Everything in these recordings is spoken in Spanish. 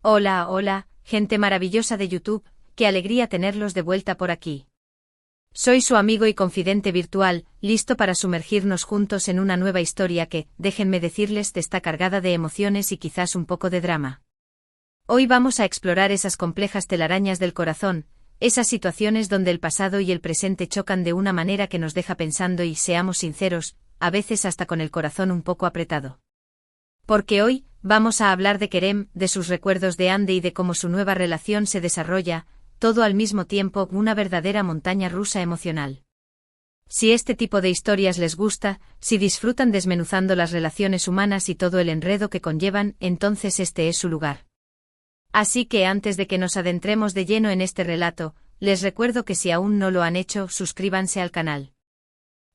Hola, hola, gente maravillosa de YouTube, qué alegría tenerlos de vuelta por aquí. Soy su amigo y confidente virtual, listo para sumergirnos juntos en una nueva historia que, déjenme decirles, está cargada de emociones y quizás un poco de drama. Hoy vamos a explorar esas complejas telarañas del corazón, esas situaciones donde el pasado y el presente chocan de una manera que nos deja pensando y, seamos sinceros, a veces hasta con el corazón un poco apretado. Porque hoy, vamos a hablar de Kerem, de sus recuerdos de Ande y de cómo su nueva relación se desarrolla, todo al mismo tiempo una verdadera montaña rusa emocional. Si este tipo de historias les gusta, si disfrutan desmenuzando las relaciones humanas y todo el enredo que conllevan, entonces este es su lugar. Así que antes de que nos adentremos de lleno en este relato, les recuerdo que si aún no lo han hecho, suscríbanse al canal.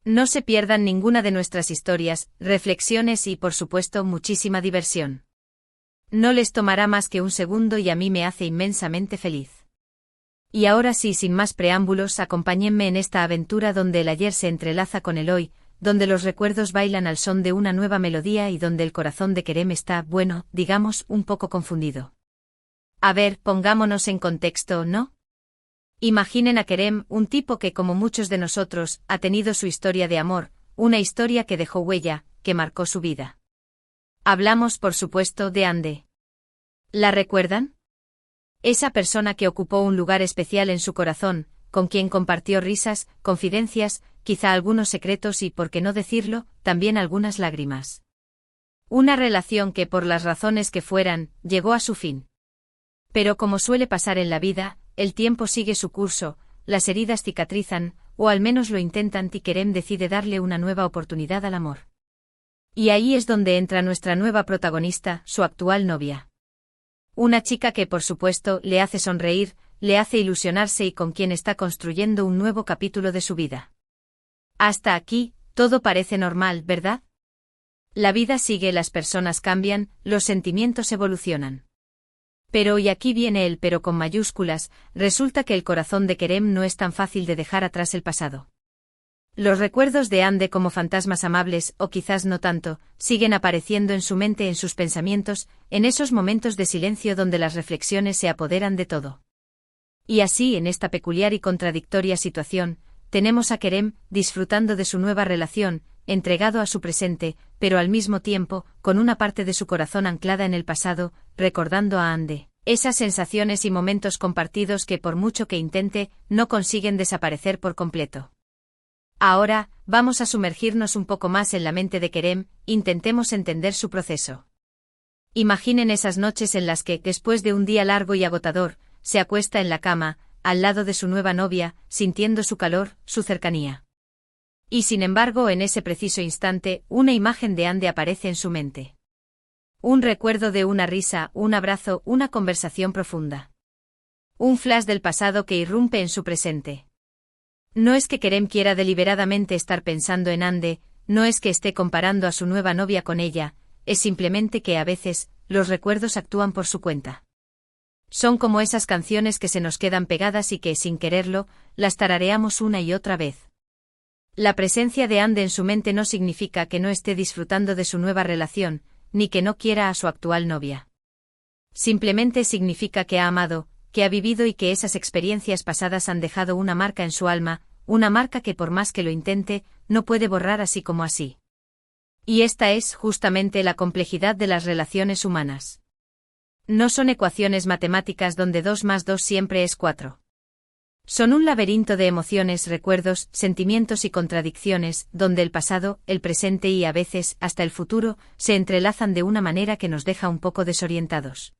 No se pierdan ninguna de nuestras historias, reflexiones y, por supuesto, muchísima diversión. No les tomará más que un segundo y a mí me hace inmensamente feliz. Y ahora sí, sin más preámbulos, acompáñenme en esta aventura donde el ayer se entrelaza con el hoy, donde los recuerdos bailan al son de una nueva melodía y donde el corazón de Kerem está, bueno, digamos, un poco confundido. A ver, pongámonos en contexto, ¿no? Imaginen a Kerem, un tipo que, como muchos de nosotros, ha tenido su historia de amor, una historia que dejó huella, que marcó su vida. Hablamos, por supuesto, de Ande. ¿La recuerdan? Esa persona que ocupó un lugar especial en su corazón, con quien compartió risas, confidencias, quizá algunos secretos y, por qué no decirlo, también algunas lágrimas. Una relación que, por las razones que fueran, llegó a su fin. Pero como suele pasar en la vida, el tiempo sigue su curso, las heridas cicatrizan, o al menos lo intentan, y Kerem decide darle una nueva oportunidad al amor. Y ahí es donde entra nuestra nueva protagonista, su actual novia. Una chica que, por supuesto, le hace sonreír, le hace ilusionarse y con quien está construyendo un nuevo capítulo de su vida. Hasta aquí, todo parece normal, ¿verdad? La vida sigue, las personas cambian, los sentimientos evolucionan. Pero, y aquí viene el pero con mayúsculas, resulta que el corazón de Kerem no es tan fácil de dejar atrás el pasado. Los recuerdos de Ande como fantasmas amables, o quizás no tanto, siguen apareciendo en su mente, en sus pensamientos, en esos momentos de silencio donde las reflexiones se apoderan de todo. Y así, en esta peculiar y contradictoria situación, tenemos a Kerem, disfrutando de su nueva relación, entregado a su presente, pero al mismo tiempo, con una parte de su corazón anclada en el pasado, recordando a Ande, esas sensaciones y momentos compartidos que por mucho que intente, no consiguen desaparecer por completo. Ahora, vamos a sumergirnos un poco más en la mente de Kerem, intentemos entender su proceso. Imaginen esas noches en las que, después de un día largo y agotador, se acuesta en la cama, al lado de su nueva novia, sintiendo su calor, su cercanía. Y sin embargo, en ese preciso instante, una imagen de Ande aparece en su mente. Un recuerdo de una risa, un abrazo, una conversación profunda. Un flash del pasado que irrumpe en su presente. No es que Kerem quiera deliberadamente estar pensando en Ande, no es que esté comparando a su nueva novia con ella, es simplemente que a veces, los recuerdos actúan por su cuenta. Son como esas canciones que se nos quedan pegadas y que, sin quererlo, las tarareamos una y otra vez. La presencia de Ande en su mente no significa que no esté disfrutando de su nueva relación, ni que no quiera a su actual novia. Simplemente significa que ha amado, que ha vivido y que esas experiencias pasadas han dejado una marca en su alma, una marca que por más que lo intente, no puede borrar así como así. Y esta es, justamente, la complejidad de las relaciones humanas. No son ecuaciones matemáticas donde 2 más 2 siempre es 4. Son un laberinto de emociones, recuerdos, sentimientos y contradicciones, donde el pasado, el presente y a veces, hasta el futuro, se entrelazan de una manera que nos deja un poco desorientados.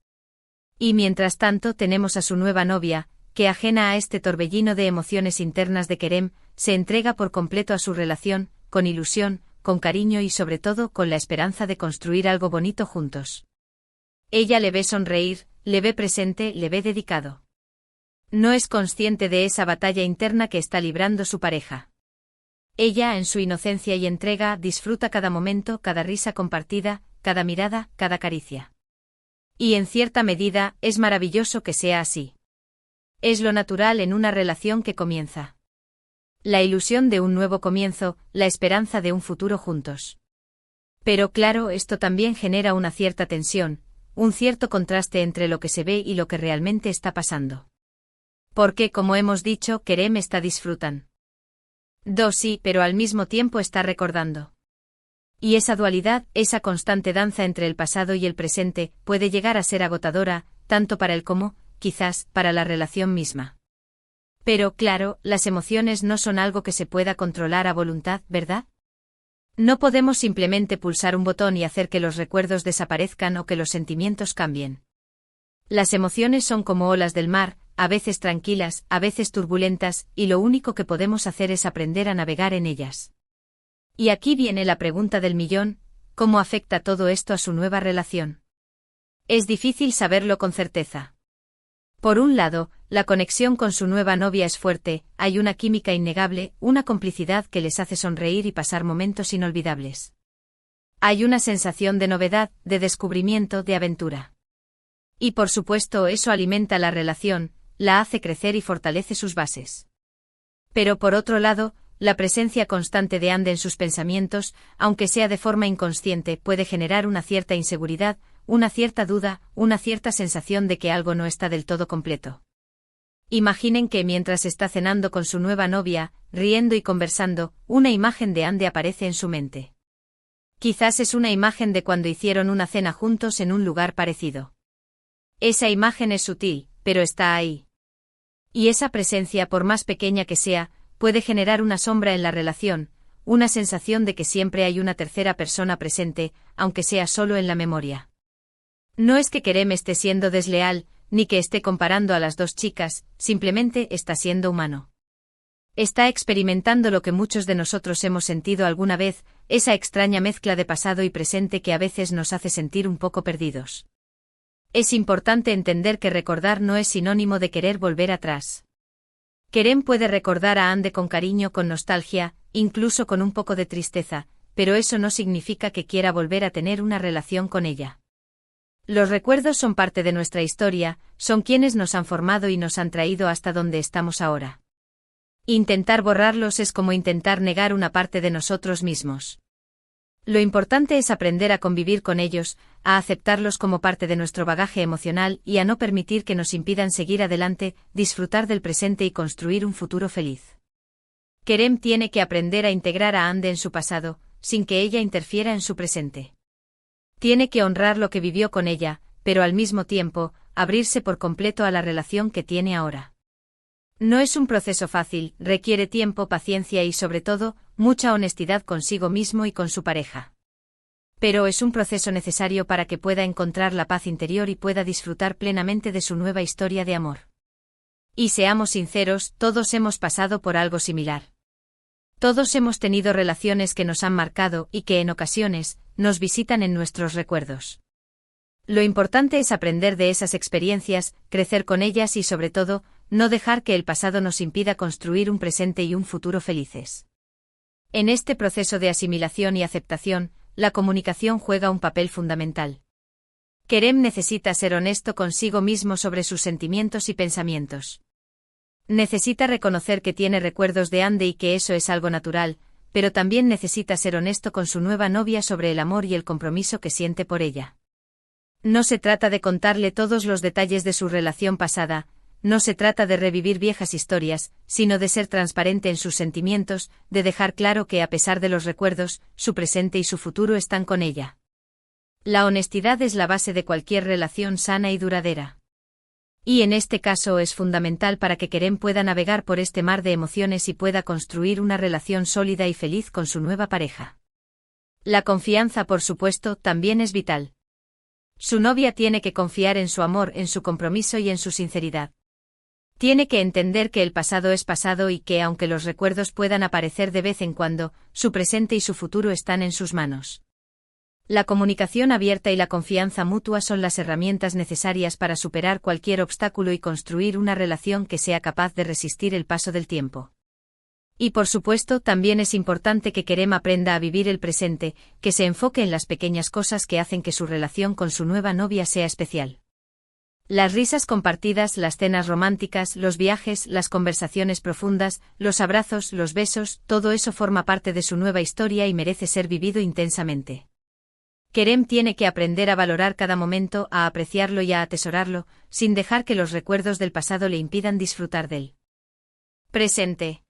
Y mientras tanto tenemos a su nueva novia, que ajena a este torbellino de emociones internas de Kerem, se entrega por completo a su relación, con ilusión, con cariño y sobre todo con la esperanza de construir algo bonito juntos. Ella le ve sonreír, le ve presente, le ve dedicado. No es consciente de esa batalla interna que está librando su pareja. Ella, en su inocencia y entrega, disfruta cada momento, cada risa compartida, cada mirada, cada caricia. Y en cierta medida, es maravilloso que sea así. Es lo natural en una relación que comienza. La ilusión de un nuevo comienzo, la esperanza de un futuro juntos. Pero claro, esto también genera una cierta tensión, un cierto contraste entre lo que se ve y lo que realmente está pasando. Porque, como hemos dicho, Kerem está disfrutan. Sí, pero al mismo tiempo está recordando. Y esa dualidad, esa constante danza entre el pasado y el presente, puede llegar a ser agotadora, tanto para él como, quizás, para la relación misma. Pero, claro, las emociones no son algo que se pueda controlar a voluntad, ¿verdad? No podemos simplemente pulsar un botón y hacer que los recuerdos desaparezcan o que los sentimientos cambien. Las emociones son como olas del mar, a veces tranquilas, a veces turbulentas, y lo único que podemos hacer es aprender a navegar en ellas. Y aquí viene la pregunta del millón: ¿cómo afecta todo esto a su nueva relación? Es difícil saberlo con certeza. Por un lado, la conexión con su nueva novia es fuerte, hay una química innegable, una complicidad que les hace sonreír y pasar momentos inolvidables. Hay una sensación de novedad, de descubrimiento, de aventura. Y por supuesto eso alimenta la relación, la hace crecer y fortalece sus bases. Pero por otro lado, la presencia constante de Ande en sus pensamientos, aunque sea de forma inconsciente, puede generar una cierta inseguridad, una cierta duda, una cierta sensación de que algo no está del todo completo. Imaginen que mientras está cenando con su nueva novia, riendo y conversando, una imagen de Ande aparece en su mente. Quizás es una imagen de cuando hicieron una cena juntos en un lugar parecido. Esa imagen es sutil, pero está ahí. Y esa presencia, por más pequeña que sea, puede generar una sombra en la relación, una sensación de que siempre hay una tercera persona presente, aunque sea solo en la memoria. No es que Kerem esté siendo desleal, ni que esté comparando a las dos chicas, simplemente está siendo humano. Está experimentando lo que muchos de nosotros hemos sentido alguna vez, esa extraña mezcla de pasado y presente que a veces nos hace sentir un poco perdidos. Es importante entender que recordar no es sinónimo de querer volver atrás. Kerem puede recordar a Ande con cariño, con nostalgia, incluso con un poco de tristeza, pero eso no significa que quiera volver a tener una relación con ella. Los recuerdos son parte de nuestra historia, son quienes nos han formado y nos han traído hasta donde estamos ahora. Intentar borrarlos es como intentar negar una parte de nosotros mismos. Lo importante es aprender a convivir con ellos, a aceptarlos como parte de nuestro bagaje emocional y a no permitir que nos impidan seguir adelante, disfrutar del presente y construir un futuro feliz. Kerem tiene que aprender a integrar a Ande en su pasado, sin que ella interfiera en su presente. Tiene que honrar lo que vivió con ella, pero al mismo tiempo, abrirse por completo a la relación que tiene ahora. No es un proceso fácil, requiere tiempo, paciencia y sobre todo, mucha honestidad consigo mismo y con su pareja. Pero es un proceso necesario para que pueda encontrar la paz interior y pueda disfrutar plenamente de su nueva historia de amor. Y seamos sinceros, todos hemos pasado por algo similar. Todos hemos tenido relaciones que nos han marcado y que en ocasiones, nos visitan en nuestros recuerdos. Lo importante es aprender de esas experiencias, crecer con ellas y sobre todo, no dejar que el pasado nos impida construir un presente y un futuro felices. En este proceso de asimilación y aceptación, la comunicación juega un papel fundamental. Kerem necesita ser honesto consigo mismo sobre sus sentimientos y pensamientos. Necesita reconocer que tiene recuerdos de Ande y que eso es algo natural, pero también necesita ser honesto con su nueva novia sobre el amor y el compromiso que siente por ella. No se trata de contarle todos los detalles de su relación pasada, no se trata de revivir viejas historias, sino de ser transparente en sus sentimientos, de dejar claro que a pesar de los recuerdos, su presente y su futuro están con ella. La honestidad es la base de cualquier relación sana y duradera. Y en este caso es fundamental para que Kerem pueda navegar por este mar de emociones y pueda construir una relación sólida y feliz con su nueva pareja. La confianza, por supuesto, también es vital. Su novia tiene que confiar en su amor, en su compromiso y en su sinceridad. Tiene que entender que el pasado es pasado y que aunque los recuerdos puedan aparecer de vez en cuando, su presente y su futuro están en sus manos. La comunicación abierta y la confianza mutua son las herramientas necesarias para superar cualquier obstáculo y construir una relación que sea capaz de resistir el paso del tiempo. Y por supuesto, también es importante que Kerem aprenda a vivir el presente, que se enfoque en las pequeñas cosas que hacen que su relación con su nueva novia sea especial. Las risas compartidas, las cenas románticas, los viajes, las conversaciones profundas, los abrazos, los besos, todo eso forma parte de su nueva historia y merece ser vivido intensamente. Kerem tiene que aprender a valorar cada momento, a apreciarlo y a atesorarlo, sin dejar que los recuerdos del pasado le impidan disfrutar del presente.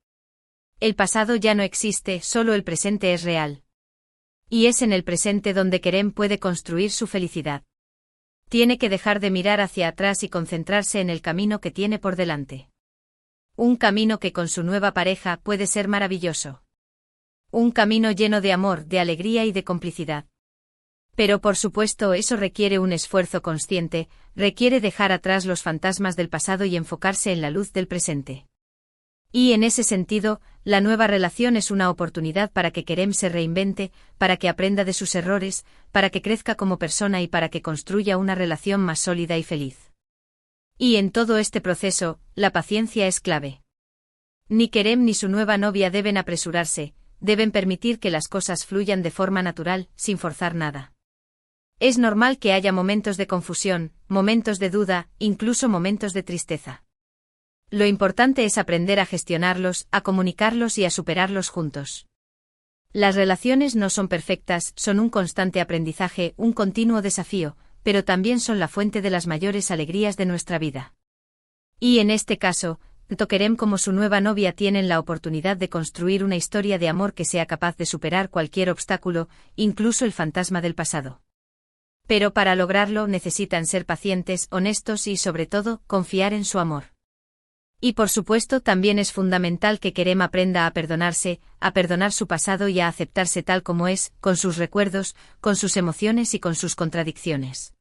El pasado ya no existe, solo el presente es real. Y es en el presente donde Kerem puede construir su felicidad. Tiene que dejar de mirar hacia atrás y concentrarse en el camino que tiene por delante. Un camino que con su nueva pareja puede ser maravilloso. Un camino lleno de amor, de alegría y de complicidad. Pero por supuesto eso requiere un esfuerzo consciente, requiere dejar atrás los fantasmas del pasado y enfocarse en la luz del presente. Y en ese sentido, la nueva relación es una oportunidad para que Kerem se reinvente, para que aprenda de sus errores, para que crezca como persona y para que construya una relación más sólida y feliz. Y en todo este proceso, la paciencia es clave. Ni Kerem ni su nueva novia deben apresurarse, deben permitir que las cosas fluyan de forma natural, sin forzar nada. Es normal que haya momentos de confusión, momentos de duda, incluso momentos de tristeza. Lo importante es aprender a gestionarlos, a comunicarlos y a superarlos juntos. Las relaciones no son perfectas, son un constante aprendizaje, un continuo desafío, pero también son la fuente de las mayores alegrías de nuestra vida. Y en este caso, tanto Kerem como su nueva novia tienen la oportunidad de construir una historia de amor que sea capaz de superar cualquier obstáculo, incluso el fantasma del pasado. Pero para lograrlo necesitan ser pacientes, honestos y, sobre todo, confiar en su amor. Y por supuesto también es fundamental que Kerem aprenda a perdonarse, a perdonar su pasado y a aceptarse tal como es, con sus recuerdos, con sus emociones y con sus contradicciones.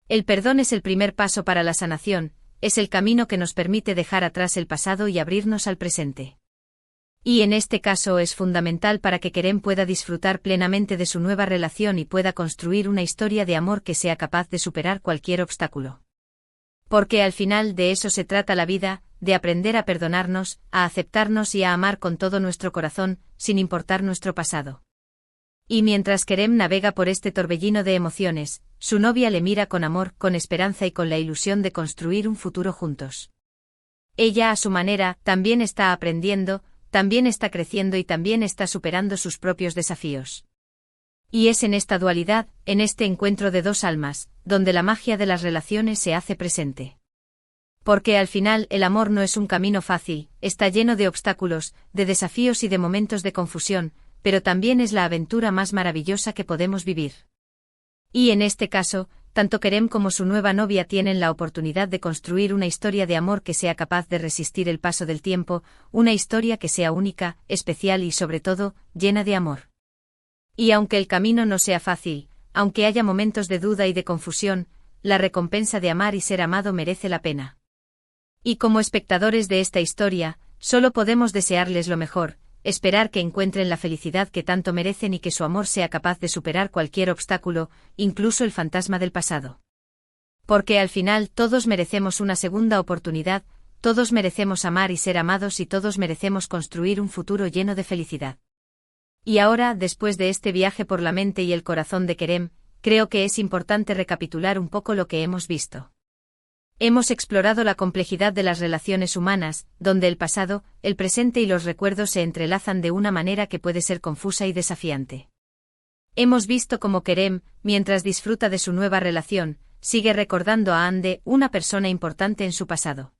El perdón es el primer paso para la sanación, es el camino que nos permite dejar atrás el pasado y abrirnos al presente. Y en este caso es fundamental para que Kerem pueda disfrutar plenamente de su nueva relación y pueda construir una historia de amor que sea capaz de superar cualquier obstáculo. Porque al final de eso se trata la vida, de aprender a perdonarnos, a aceptarnos y a amar con todo nuestro corazón, sin importar nuestro pasado. Y mientras Kerem navega por este torbellino de emociones, su novia le mira con amor, con esperanza y con la ilusión de construir un futuro juntos. Ella a su manera también está aprendiendo, también está creciendo y también está superando sus propios desafíos. Y es en esta dualidad, en este encuentro de dos almas, donde la magia de las relaciones se hace presente. Porque al final el amor no es un camino fácil, está lleno de obstáculos, de desafíos y de momentos de confusión, pero también es la aventura más maravillosa que podemos vivir. Y en este caso, tanto Kerem como su nueva novia tienen la oportunidad de construir una historia de amor que sea capaz de resistir el paso del tiempo, una historia que sea única, especial y sobre todo, llena de amor. Y aunque el camino no sea fácil, aunque haya momentos de duda y de confusión, la recompensa de amar y ser amado merece la pena. Y como espectadores de esta historia, solo podemos desearles lo mejor, esperar que encuentren la felicidad que tanto merecen y que su amor sea capaz de superar cualquier obstáculo, incluso el fantasma del pasado. Porque al final todos merecemos una segunda oportunidad, todos merecemos amar y ser amados y todos merecemos construir un futuro lleno de felicidad. Y ahora, después de este viaje por la mente y el corazón de Kerem, creo que es importante recapitular un poco lo que hemos visto. Hemos explorado la complejidad de las relaciones humanas, donde el pasado, el presente y los recuerdos se entrelazan de una manera que puede ser confusa y desafiante. Hemos visto cómo Kerem, mientras disfruta de su nueva relación, sigue recordando a Hande, una persona importante en su pasado.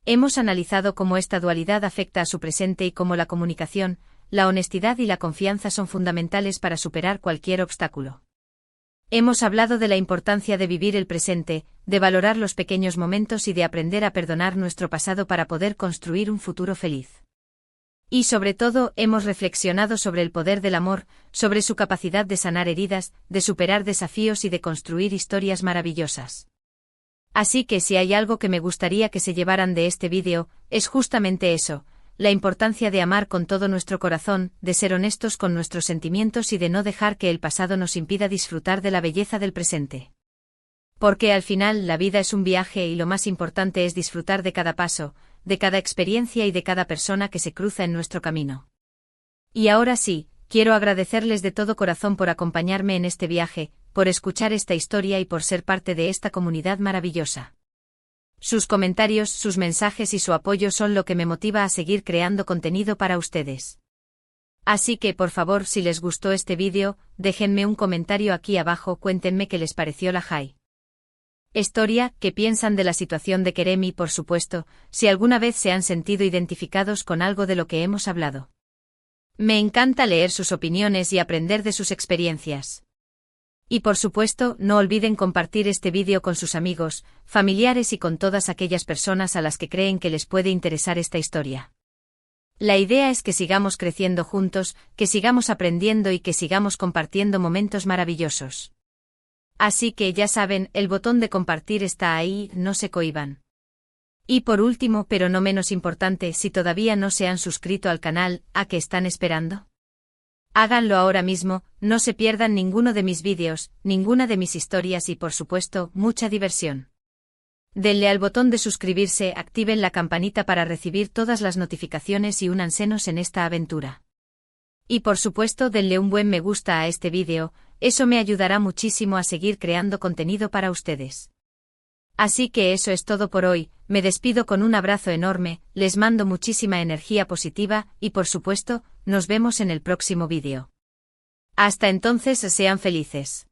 Hemos analizado cómo esta dualidad afecta a su presente y cómo la comunicación, la honestidad y la confianza son fundamentales para superar cualquier obstáculo. Hemos hablado de la importancia de vivir el presente, de valorar los pequeños momentos y de aprender a perdonar nuestro pasado para poder construir un futuro feliz. Y sobre todo, hemos reflexionado sobre el poder del amor, sobre su capacidad de sanar heridas, de superar desafíos y de construir historias maravillosas. Así que si hay algo que me gustaría que se llevaran de este vídeo, es justamente eso, la importancia de amar con todo nuestro corazón, de ser honestos con nuestros sentimientos y de no dejar que el pasado nos impida disfrutar de la belleza del presente. Porque al final la vida es un viaje y lo más importante es disfrutar de cada paso, de cada experiencia y de cada persona que se cruza en nuestro camino. Y ahora sí, quiero agradecerles de todo corazón por acompañarme en este viaje, por escuchar esta historia y por ser parte de esta comunidad maravillosa. Sus comentarios, sus mensajes y su apoyo son lo que me motiva a seguir creando contenido para ustedes. Así que por favor, si les gustó este vídeo, déjenme un comentario aquí abajo, cuéntenme qué les pareció la historia, qué piensan de la situación de Kerem y por supuesto, si alguna vez se han sentido identificados con algo de lo que hemos hablado. Me encanta leer sus opiniones y aprender de sus experiencias. Y por supuesto, no olviden compartir este vídeo con sus amigos, familiares y con todas aquellas personas a las que creen que les puede interesar esta historia. La idea es que sigamos creciendo juntos, que sigamos aprendiendo y que sigamos compartiendo momentos maravillosos. Así que ya saben, el botón de compartir está ahí, no se cohíban. Y por último, pero no menos importante, si todavía no se han suscrito al canal, ¿a qué están esperando? Háganlo ahora mismo, no se pierdan ninguno de mis vídeos, ninguna de mis historias y por supuesto, mucha diversión. Denle al botón de suscribirse, activen la campanita para recibir todas las notificaciones y únansenos en esta aventura. Y por supuesto, denle un buen me gusta a este vídeo, eso me ayudará muchísimo a seguir creando contenido para ustedes. Así que eso es todo por hoy, me despido con un abrazo enorme, les mando muchísima energía positiva y por supuesto, nos vemos en el próximo vídeo. Hasta entonces, sean felices.